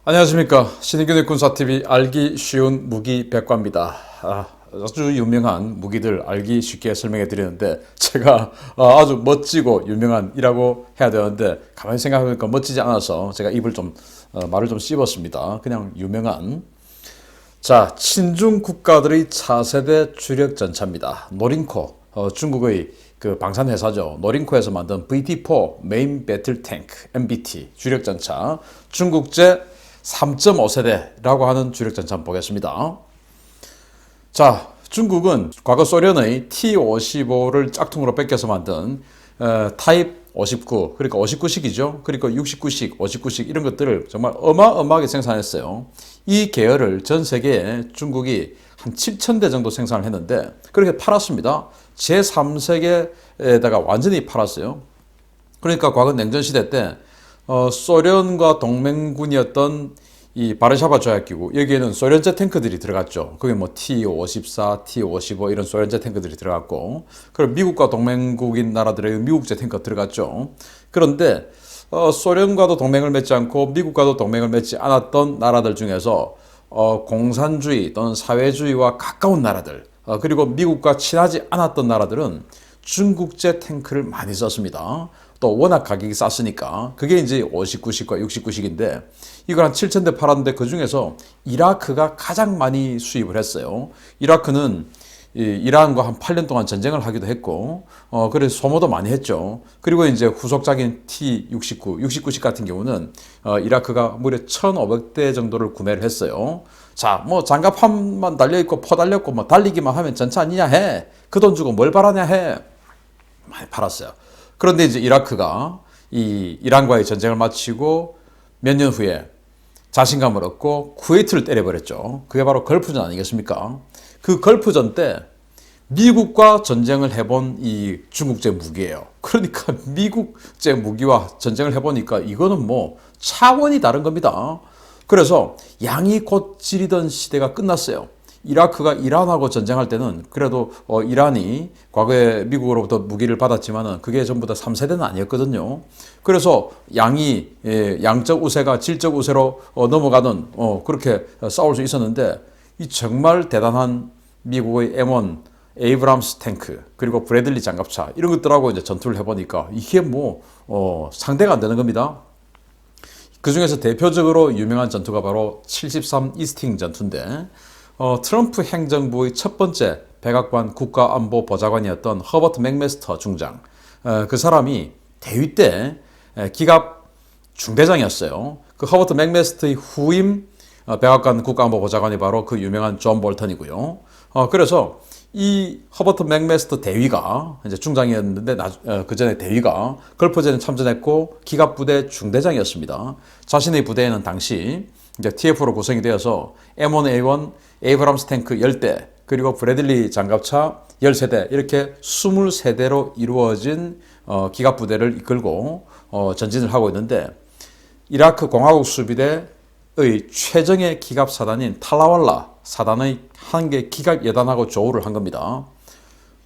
안녕하십니까. 신인균의 군사TV 알기 쉬운 무기 백과입니다. 아주 유명한 무기들 알기 쉽게 설명해 드리는데 제가 아주 멋지고 유명한이라고 해야 되는데 가만히 생각해보니까 멋지지 않아서 제가 입을 좀 말을 좀 씹었습니다. 그냥 유명한. 자, 친중 국가들의 차세대 주력 전차입니다. 노린코, 중국의 그 방산 회사죠. 노린코에서 만든 VT4 메인 배틀 탱크 MBT 주력 전차, 중국제 3.5세대라고 하는 주력 전차 한번 보겠습니다. 자, 중국은 과거 소련의 T-55를 짝퉁으로 뺏겨서 만든 타입 59, 그러니까 59식이죠. 그러니까 69식, 59식 이런 것들을 정말 어마어마하게 생산했어요. 이 계열을 전 세계에 중국이 한 7,000대 정도 생산을 했는데 그렇게 팔았습니다. 제3세계에다가 완전히 팔았어요. 그러니까 과거 냉전시대 때 소련과 동맹군이었던 이 바르샤바 조약기구, 여기에는 소련제 탱크들이 들어갔죠. 그게 뭐 T-54, T-55 이런 소련제 탱크들이 들어갔고, 그리고 미국과 동맹국인 나라들의 미국제 탱크가 들어갔죠. 그런데 소련과도 동맹을 맺지 않고 미국과도 동맹을 맺지 않았던 나라들 중에서 공산주의 또는 사회주의와 가까운 나라들, 그리고 미국과 친하지 않았던 나라들은 중국제 탱크를 많이 썼습니다. 또 워낙 가격이 쌌으니까 그게 이제 59식과 69식인데 이걸 한 7,000대 팔았는데 그 중에서 이라크가 가장 많이 수입을 했어요. 이라크는 이란과 한 8년 동안 전쟁을 하기도 했고 그래서 소모도 많이 했죠. 그리고 이제 후속작인 T-69, 69식 같은 경우는 이라크가 무려 1,500대 정도를 구매를 했어요. 자, 뭐 장갑판만 달려있고 포 달렸고 뭐 달리기만 하면 전차 아니냐 해. 그 돈 주고 뭘 바라냐 해. 많이 팔았어요. 그런데 이제 이라크가 이 이란과의 전쟁을 마치고 몇 년 후에 자신감을 얻고 쿠웨이트를 때려버렸죠. 그게 바로 걸프전 아니겠습니까? 그 걸프전 때 미국과 전쟁을 해본 이 중국제 무기예요. 그러니까 미국제 무기와 전쟁을 해보니까 이거는 뭐 차원이 다른 겁니다. 그래서 양이 곧 지리던 시대가 끝났어요. 이라크가 이란하고 전쟁할 때는 그래도 이란이 과거에 미국으로부터 무기를 받았지만은 그게 전부 다 3세대는 아니었거든요. 그래서 양이 양적 우세가 질적 우세로 넘어가는 그렇게 싸울 수 있었는데 이 정말 대단한 미국의 M1 에이브람스 탱크 그리고 브래들리 장갑차 이런 것들하고 이제 전투를 해보니까 이게 뭐 상대가 안 되는 겁니다. 그 중에서 대표적으로 유명한 전투가 바로 73 이스팅 전투인데 트럼프 행정부의 첫 번째 백악관 국가안보보좌관이었던 허버트 맥메스터 중장, 그 사람이 대위 때 기갑 중대장이었어요. 그 허버트 맥메스터의 후임 백악관 국가안보보좌관이 바로 그 유명한 존 볼턴이고요. 그래서 이 허버트 맥메스터 대위가 이제 중장이었는데 그 전에 대위가 걸프전에 참전했고 기갑부대 중대장이었습니다. 자신의 부대에는 당시 이제 TF로 구성이 되어서 M1A1 에이브람스 탱크 10대 그리고 브래들리 장갑차 13대 이렇게 23대로 이루어진 기갑부대를 이끌고 전진을 하고 있는데 이라크 공화국 수비대의 최정예 기갑 사단인 탈라왈라 사단의 한 개 기갑 여단하고 조우를 한 겁니다.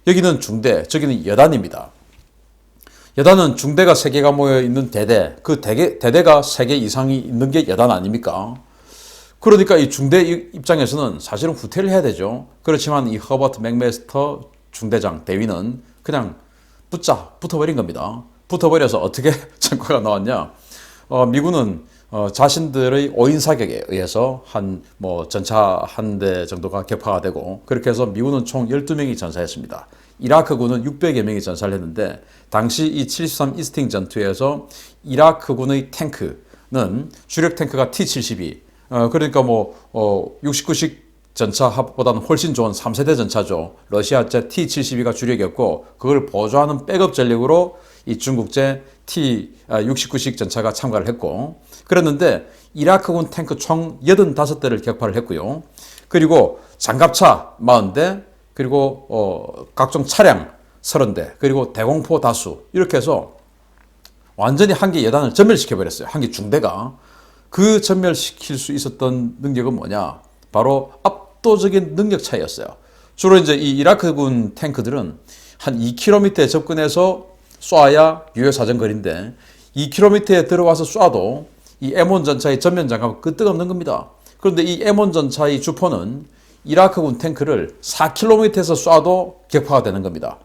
여기는 중대, 저기는 여단입니다. 여단은 중대가 3개가 모여 있는 대대, 그 대대가 3개 이상이 있는 게 여단 아닙니까? 그러니까 이 중대 입장에서는 사실은 후퇴를 해야 되죠. 그렇지만 이 허버트 맥메스터 중대장 대위는 그냥 붙어버린 겁니다. 붙어버려서 어떻게 전과가 나왔냐? 미군은 자신들의 5인 사격에 의해서 전차 한 대 정도가 격파가 되고 그렇게 해서 미군은 총 12명이 전사했습니다. 이라크군은 600여 명이 전사를 했는데 당시 이 73 이스팅 전투에서 이라크군의 탱크는 주력 탱크가 T-72 그러니까 69식 전차보다는 훨씬 좋은 3세대 전차죠. 러시아제 T-72가 주력이었고 그걸 보조하는 백업 전력으로 이 중국제 T-69식 전차가 참가를 했고 그랬는데 이라크군 탱크 총 85대를 격파를 했고요. 그리고 장갑차 40대 그리고 각종 차량 30대 그리고 대공포 다수 이렇게 해서 완전히 한 개 여단을 전멸시켜버렸어요. 한 개 중대가. 그 전멸시킬 수 있었던 능력은 뭐냐? 바로 압도적인 능력 차이였어요. 주로 이제 이 이라크군 탱크들은 한 2km에 접근해서 쏴야 유효 사정거리인데 2km에 들어와서 쏴도 이 M1 전차의 전면 장갑은 끄떡없는 겁니다. 그런데 이 M1 전차의 주포는 이라크군 탱크를 4km에서 쏴도 격파가 되는 겁니다.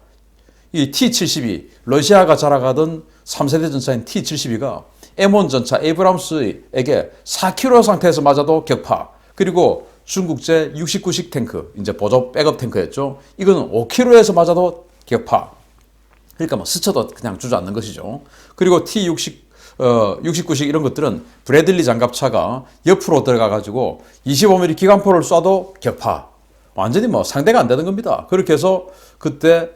이 T-72, 러시아가 자랑하던 3세대 전차인 T-72가 M1 전차 에이브람스에게 4km 상태에서 맞아도 격파. 그리고 중국제 69식 탱크, 이제 보조 백업 탱크였죠. 이거는 5km에서 맞아도 격파. 그러니까 뭐 스쳐도 그냥 주저앉는 것이죠. 그리고 T-60 69식 이런 것들은 브래들리 장갑차가 옆으로 들어가가지고 25mm 기관포를 쏴도 격파. 완전히 뭐 상대가 안 되는 겁니다. 그렇게 해서 그때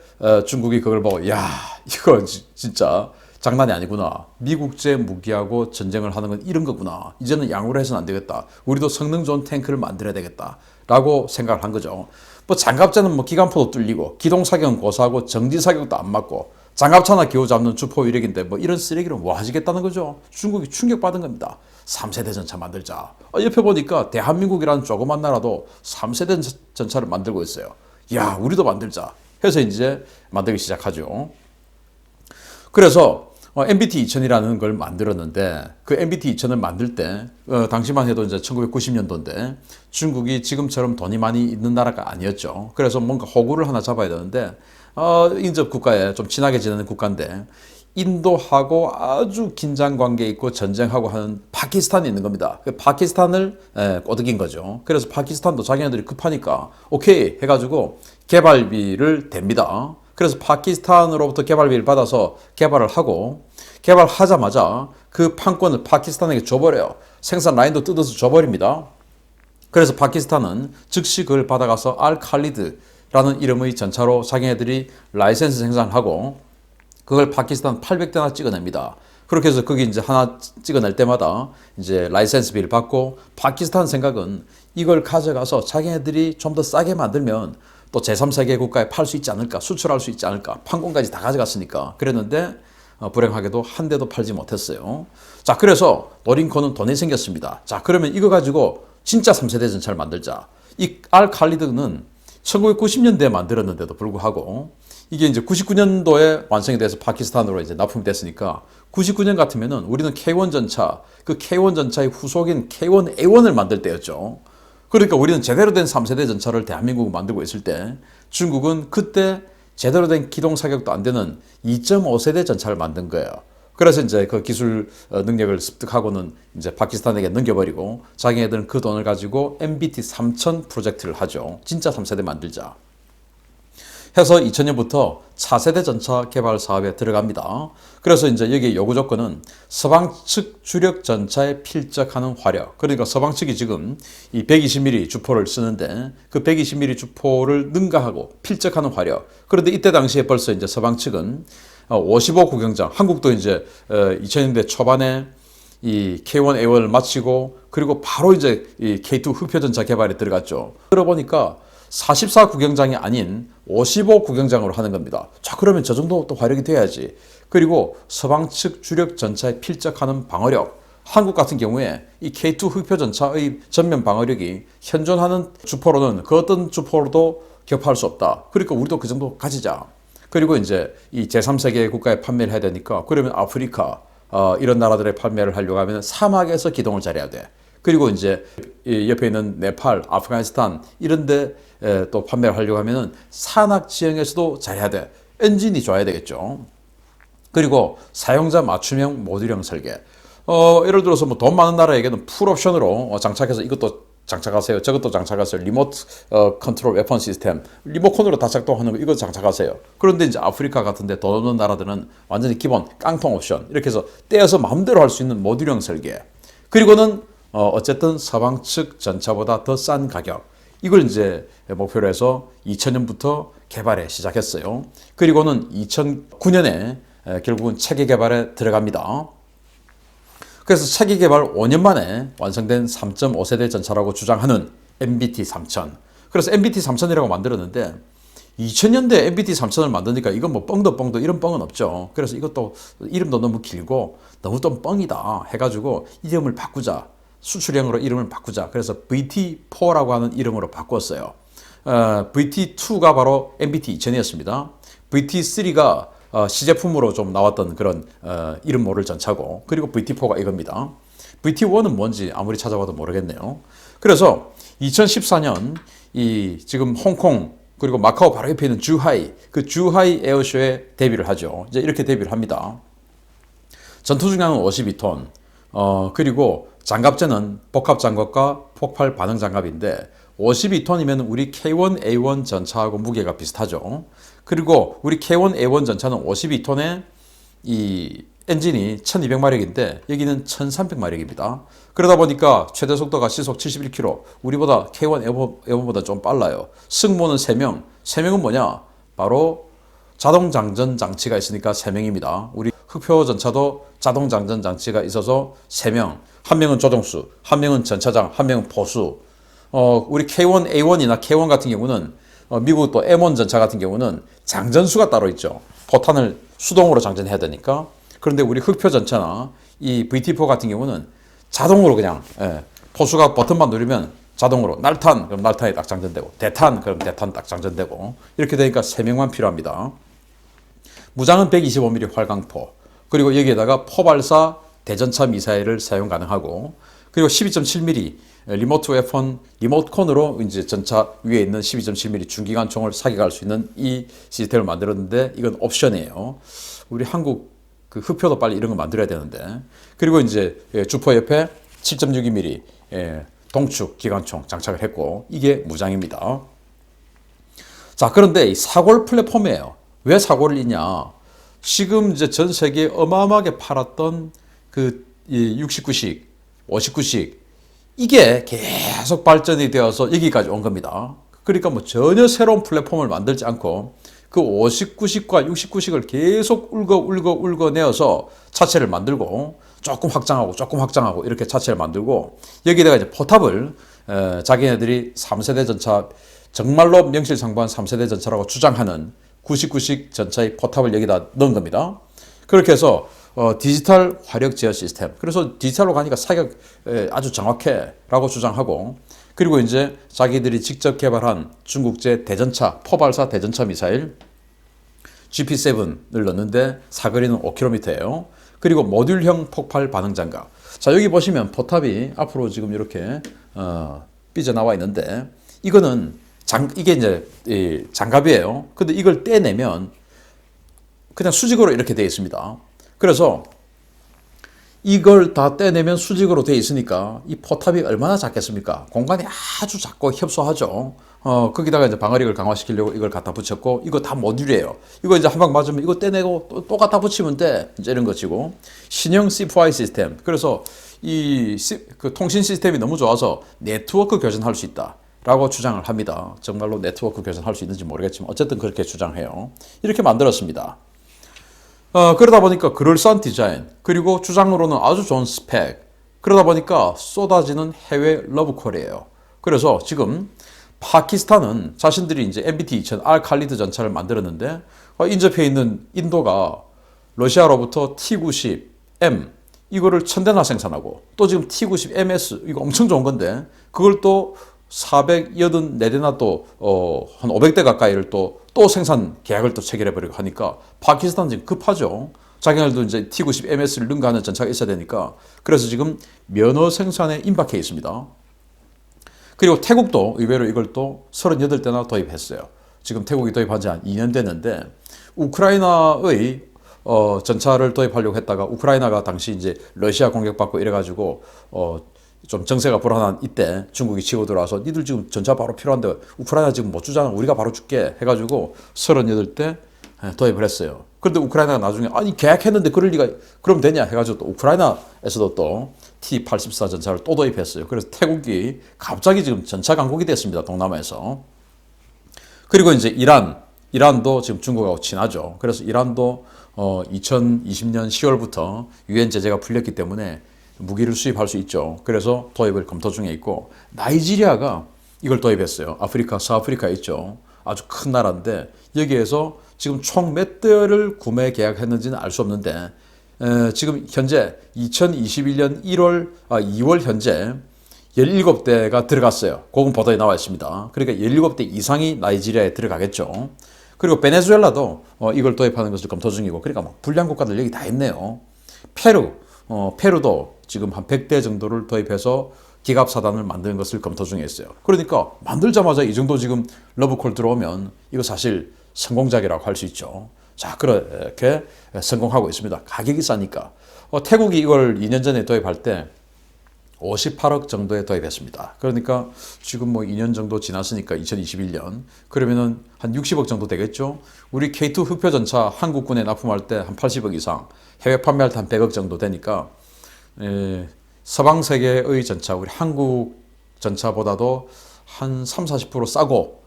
중국이 그걸 보고 야 이거 진짜 장난이 아니구나. 미국제 무기하고 전쟁을 하는 건 이런 거구나. 이제는 양호를 해서는 안 되겠다. 우리도 성능 좋은 탱크를 만들어야 되겠다. 라고 생각을 한 거죠. 뭐 장갑차는 뭐 기관포도 뚫리고 기동사격은 고사하고 정지사격도 안 맞고 장갑차나 기호 잡는 주포 위력인데 뭐 이런 쓰레기를 뭐 하시겠다는 거죠. 중국이 충격받은 겁니다. 3세대 전차 만들자. 옆에 보니까 대한민국이라는 조그만 나라도 3세대 전차를 만들고 있어요. 야, 우리도 만들자. 해서 이제 만들기 시작하죠. 그래서 MBT-2000이라는 걸 만들었는데 그 MBT-2000을 만들 때 당시만 해도 이제 1990년도인데 중국이 지금처럼 돈이 많이 있는 나라가 아니었죠. 그래서 뭔가 호구를 하나 잡아야 되는데 인접 국가에 좀 친하게 지내는 국가인데 인도하고 아주 긴장 관계 있고 전쟁하고 하는 파키스탄이 있는 겁니다. 그 파키스탄을 꼬드긴 거죠. 그래서 파키스탄도 자기네들이 급하니까 오케이 해가지고 개발비를 댑니다. 그래서 파키스탄으로부터 개발비를 받아서 개발을 하고 개발하자마자 그 판권을 파키스탄에게 줘버려요. 생산 라인도 뜯어서 줘버립니다. 그래서 파키스탄은 즉시 그걸 받아가서 알칼리드라는 이름의 전차로 자기네들이 라이센스 생산하고 그걸 파키스탄 800대나 찍어냅니다. 그렇게 해서 거기 이제 하나 찍어낼 때마다 이제 라이센스비를 받고 파키스탄 생각은 이걸 가져가서 자기네들이 좀 더 싸게 만들면 또 제3세계 국가에 팔 수 있지 않을까, 수출할 수 있지 않을까, 판권까지 다 가져갔으니까. 그랬는데 불행하게도 한 대도 팔지 못했어요. 자, 그래서 노린코는 돈이 생겼습니다. 자, 그러면 이거 가지고 진짜 3세대 전차를 만들자. 이 알칼리드는 1990년대에 만들었는데도 불구하고 이게 이제 99년도에 완성이 돼서 파키스탄으로 이제 납품이 됐으니까 99년 같으면은 우리는 K1 전차, 그 K1 전차의 후속인 K1A1을 만들 때였죠. 그러니까 우리는 제대로 된 3세대 전차를 대한민국은 만들고 있을 때 중국은 그때 제대로 된 기동 사격도 안 되는 2.5세대 전차를 만든 거예요. 그래서 이제 그 기술 능력을 습득하고는 이제 파키스탄에게 넘겨버리고 자기네들은 그 돈을 가지고 MBT-3000 프로젝트를 하죠. 진짜 3세대 만들자. 해서 2000년부터 차세대 전차 개발 사업에 들어갑니다. 그래서 이제 여기 요구 조건은 서방 측 주력 전차에 필적하는 화력. 그러니까 서방 측이 지금 이 120mm 주포를 쓰는데 그 120mm 주포를 능가하고 필적하는 화력. 그런데 이때 당시에 벌써 이제 서방 측은 55 구경장, 한국도 이제 2000년대 초반에 이 K1A1을 마치고 그리고 바로 이제 이 K2 흑표전차 개발에 들어갔죠. 들어보니까 44 구경장이 아닌 55 구경장으로 하는 겁니다. 자, 그러면 저 정도 또 화력이 돼야지. 그리고 서방 측 주력 전차에 필적하는 방어력. 한국 같은 경우에 이 K2 흑표 전차의 전면 방어력이 현존하는 주포로는 그 어떤 주포로도 격파할 수 없다. 그러니까 우리도 그 정도 가지자. 그리고 이제 이 제3세계 국가에 판매를 해야 되니까 그러면 아프리카 이런 나라들에 판매를 하려고 하면 사막에서 기동을 잘해야 돼. 그리고 이제 옆에 있는 네팔, 아프가니스탄 이런 데 또 판매를 하려고 하면은 산악 지형에서도 잘해야 돼. 엔진이 좋아야 되겠죠. 그리고 사용자 맞춤형 모듈형 설계. 예를 들어서 뭐 돈 많은 나라에게는 풀옵션으로 장착해서 이것도 장착하세요. 저것도 장착하세요. 리모트 컨트롤 웨폰 시스템. 리모컨으로 다 작동하는 거 이거 장착하세요. 그런데 이제 아프리카 같은 데 돈 없는 나라들은 완전히 기본 깡통 옵션. 이렇게 해서 떼어서 마음대로 할 수 있는 모듈형 설계. 그리고는 어쨌든 서방 측 전차보다 더 싼 가격. 이걸 이제 목표로 해서 2000년부터 개발에 시작했어요. 그리고는 2009년에 결국은 체계 개발에 들어갑니다. 그래서 체계 개발 5년 만에 완성된 3.5세대 전차라고 주장하는 MBT-3000. 그래서 MBT-3000이라고 만들었는데 2000년대 MBT-3000을 만드니까 이건 뭐 뻥도 이런 뻥은 없죠. 그래서 이것도 이름도 너무 길고 너무 또 뻥이다 해가지고 이름을 바꾸자. 수출형으로 이름을 바꾸자. 그래서 VT4라고 하는 이름으로 바꿨어요. VT2가 바로 MBT-2000이었습니다. VT3가 시제품으로 좀 나왔던 그런 이름 모를 전차고 그리고 VT4가 이겁니다. VT1은 뭔지 아무리 찾아봐도 모르겠네요. 그래서 2014년 이 지금 홍콩 그리고 마카오 바로 옆에 있는 주하이, 그 주하이 에어쇼에 데뷔를 하죠. 이제 이렇게 데뷔를 합니다. 전투 중량은 52톤, 그리고 장갑재는 복합 장갑과 폭발 반응 장갑인데 52톤이면 우리 K1A1 전차하고 무게가 비슷하죠. 그리고 우리 K1A1 전차는 52톤에 이 엔진이 1200마력인데 여기는 1300마력입니다. 그러다 보니까 최대 속도가 시속 71km, 우리보다 K1A1보다 좀 빨라요. 승무원은 3명, 3명은 뭐냐? 바로 자동 장전 장치가 있으니까 3명입니다. 우리 흑표 전차도 자동 장전 장치가 있어서 3명, 한 명은 조종수, 한 명은 전차장, 한 명은 보수. 우리 K1A1이나 K1 같은 경우는 미국 또 M1 전차 같은 경우는 장전수가 따로 있죠. 포탄을 수동으로 장전해야 되니까. 그런데 우리 흑표 전차나 이 VT4 같은 경우는 자동으로 그냥 포수가 버튼만 누르면 자동으로 날탄 그럼 날탄이 딱 장전되고 대탄 그럼 대탄 딱 장전되고 이렇게 되니까 3명만 필요합니다. 무장은 125mm 활강포, 그리고 여기에다가 포발사 대전차 미사일을 사용 가능하고, 그리고 12.7mm 리모트 웨폰, 리모컨으로 이제 전차 위에 있는 12.7mm 중기관총을 사격할 수 있는 이 시스템을 만들었는데 이건 옵션이에요. 우리 한국 그 흑표도 빨리 이런 거 만들어야 되는데. 그리고 이제 주포 옆에 7.62mm 동축 기관총 장착을 했고 이게 무장입니다. 자, 그런데 이 사골 플랫폼이에요. 왜 사골을 있냐? 지금 이제 전 세계에 어마어마하게 팔았던 그 69식, 59식 이게 계속 발전이 되어서 여기까지 온 겁니다. 그러니까 뭐 전혀 새로운 플랫폼을 만들지 않고 그 59식과 69식을 계속 울거내어서 차체를 만들고 조금 확장하고 이렇게 차체를 만들고 여기다가 이제 포탑을 자기네들이 3세대 전차, 정말로 명실상부한 3세대 전차라고 주장하는 99식 전차의 포탑을 여기다 넣은 겁니다. 그렇게 해서 디지털 화력 제어 시스템. 그래서 디지털로 가니까 사격 아주 정확해라고 주장하고, 그리고 이제 자기들이 직접 개발한 중국제 대전차, 포발사 대전차 미사일 GP7을 넣는데 사거리는 5km예요. 그리고 모듈형 폭발 반응 장갑. 자, 여기 보시면 포탑이 앞으로 지금 이렇게 삐져나와 있는데 이거는 이게 이제 장갑이에요. 근데 이걸 떼내면 그냥 수직으로 이렇게 되어 있습니다. 그래서 이걸 다 떼내면 수직으로 되어 있으니까 이 포탑이 얼마나 작겠습니까? 공간이 아주 작고 협소하죠. 거기다가 이제 방어력을 강화시키려고 이걸 갖다 붙였고, 이거 다 모듈이에요. 이거 이제 한 방 맞으면 이거 떼내고 또 갖다 붙이면 돼. 이제 이런 것이고, 신형 C4I 시스템. 그래서 그 통신 시스템이 너무 좋아서 네트워크 교전할 수 있다 라고 주장을 합니다. 정말로 네트워크 교전할 수 있는지 모르겠지만 어쨌든 그렇게 주장해요. 이렇게 만들었습니다. 그러다 보니까 그럴싸한 디자인, 그리고 주장으로는 아주 좋은 스펙, 그러다 보니까 쏟아지는 해외 러브콜이에요. 그래서 지금 파키스탄은 자신들이 이제 MBT-2000 알칼리드 전차를 만들었는데 인접해 있는 인도가 러시아로부터 T-90M 이거를 1000대나 생산하고, 또 지금 T-90MS 이거 엄청 좋은 건데 그걸 또 484대나 또 한 500대 가까이를 또 생산 계약을 또 체결해버리고 하니까 파키스탄 지금 급하죠. 자기네들도 이제 T-90MS를 능가하는 전차가 있어야 되니까. 그래서 지금 면허 생산에 임박해 있습니다. 그리고 태국도 의외로 이걸 또 38대나 도입했어요. 지금 태국이 도입한 지 한 2년 됐는데 우크라이나의 전차를 도입하려고 했다가 우크라이나가 당시 이제 러시아 공격받고 이래가지고 좀 정세가 불안한 이때 중국이 치고 들어와서 니들 지금 전차 바로 필요한데 우크라이나 지금 못 주잖아, 우리가 바로 줄게 해가지고 38대 도입을 했어요. 그런데 우크라이나가 나중에 아니 계약했는데 그럴 리가 그럼 되냐 해가지고 또 우크라이나에서도 또 T-84 전차를 또 도입했어요. 그래서 태국이 갑자기 지금 전차 강국이 됐습니다, 동남아에서. 그리고 이제 이란도 지금 중국하고 친하죠. 그래서 이란도 2020년 10월부터 유엔 제재가 풀렸기 때문에 무기를 수입할 수 있죠. 그래서 도입을 검토 중에 있고, 나이지리아가 이걸 도입했어요. 아프리카, 서아프리카에 있죠. 아주 큰 나라인데 여기에서 지금 총 몇 대를 구매 계약했는지는 알 수 없는데 지금 현재 2021년 2월 현재 17대가 들어갔어요. 그건 보도에 나와 있습니다. 그러니까 17대 이상이 나이지리아에 들어가겠죠. 그리고 베네수엘라도 이걸 도입하는 것을 검토 중이고, 그러니까 막 불량 국가들 여기 다 있네요. 페루도 지금 한 100대 정도를 도입해서 기갑 사단을 만드는 것을 검토 중에 있어요. 그러니까 만들자마자 이 정도 지금 러브콜 들어오면 이거 사실 성공작이라고 할 수 있죠. 자, 그렇게 성공하고 있습니다. 가격이 싸니까. 태국이 이걸 2년 전에 도입할 때 58억 정도에 도입했습니다. 그러니까 지금 뭐 2년 정도 지났으니까 2021년 그러면은 한 60억 정도 되겠죠. 우리 K2 흑표 전차 한국군에 납품할 때 한 80억 이상, 해외 판매할 때 한 100억 정도 되니까 서방 세계의 전차, 우리 한국 전차보다도 한 30-40% 싸고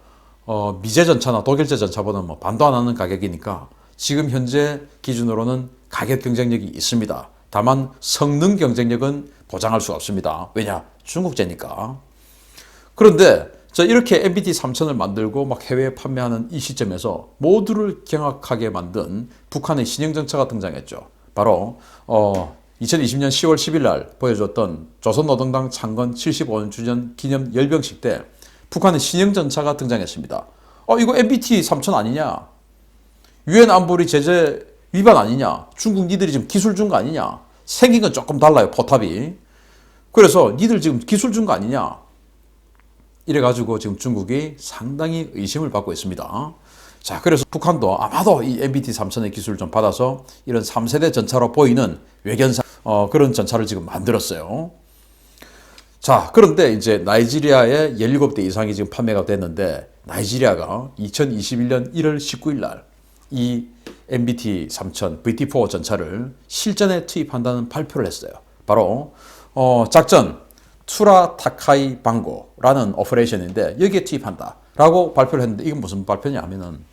미제 전차나 독일제 전차보다는 뭐 반도 안 하는 가격이니까 지금 현재 기준으로는 가격 경쟁력이 있습니다. 다만 성능 경쟁력은 보장할 수 없습니다. 왜냐? 중국제니까. 그런데 이렇게 MBT 3000을 만들고 막 해외에 판매하는 이 시점에서 모두를 경악하게 만든 북한의 신형 전차가 등장했죠. 바로 2020년 10월 10일 날 보여줬던 조선노동당 창건 75주년 기념 열병식 때 북한의 신형 전차가 등장했습니다. 이거 MBT 3000 아니냐? 유엔 안보리 제재 위반 아니냐? 중국 니들이 지금 기술 준 거 아니냐? 생긴 건 조금 달라요, 포탑이. 그래서 니들 지금 기술 준 거 아니냐? 이래가지고 지금 중국이 상당히 의심을 받고 있습니다. 자, 그래서 북한도 아마도 이 MBT 3000의 기술을 좀 받아서 이런 3세대 전차로 보이는 외견상 그런 전차를 지금 만들었어요. 자, 그런데 이제 나이지리아에 17대 이상이 지금 판매가 됐는데 나이지리아가 2021년 1월 19일 날 이 MBT 3000 VT4 전차를 실전에 투입한다는 발표를 했어요. 바로 작전 투라 타카이 방고라는 오퍼레이션인데 여기에 투입한다라고 발표를 했는데 이건 무슨 발표냐 하면은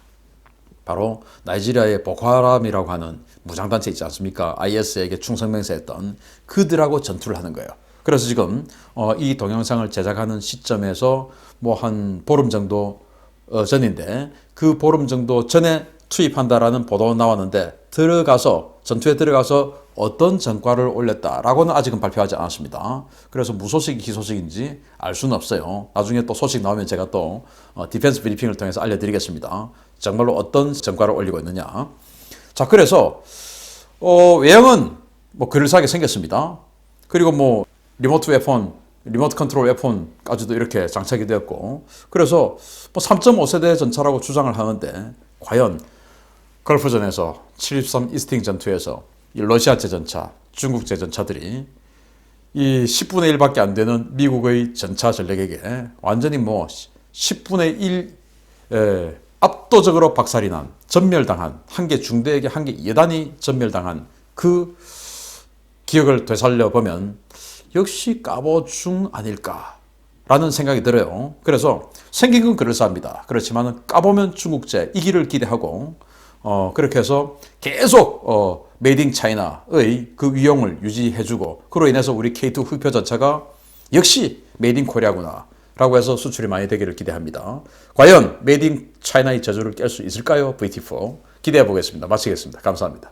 바로 나이지리아의 보코하람이라고 하는 무장단체 있지 않습니까? IS에게 충성맹세했던 그들하고 전투를 하는 거예요. 그래서 지금 이 동영상을 제작하는 시점에서 뭐 한 보름 정도 전인데 그 보름 정도 전에 투입한다라는 보도 나왔는데 전투에 들어가서 어떤 전과를 올렸다라고는 아직은 발표하지 않았습니다. 그래서 무소식이 기소식인지 알 수는 없어요. 나중에 또 소식 나오면 제가 또 디펜스 브리핑을 통해서 알려드리겠습니다. 정말로 어떤 전과를 올리고 있느냐. 자, 그래서 외형은 뭐 그럴싸하게 생겼습니다. 그리고 뭐 리모트 컨트롤 웨폰까지도 이렇게 장착이 되었고, 그래서 뭐 3.5세대 전차라고 주장을 하는데 과연 걸프전에서 73 이스팅 전투에서 이 러시아제 전차, 중국제 전차들이 이 10분의 1밖에 안 되는 미국의 전차 전력에게 완전히 뭐 10분의 1 압도적으로 박살이 난, 전멸당한, 한 개 중대에게 한 개 예단이 전멸당한 그 기억을 되살려 보면 역시 까보중 아닐까라는 생각이 들어요. 그래서 생긴 건 그럴싸합니다. 그렇지만 까보면 중국제 이 길을 기대하고 그렇게 해서 계속 메이드 인 차이나의 그 위용을 유지해주고 그로 인해서 우리 K2 흑표 전차가 역시 메이드 인 코리아구나 라고 해서 수출이 많이 되기를 기대합니다. 과연 메이드 인 차이나의 저주를 깰 수 있을까요? VT4 기대해 보겠습니다. 마치겠습니다. 감사합니다.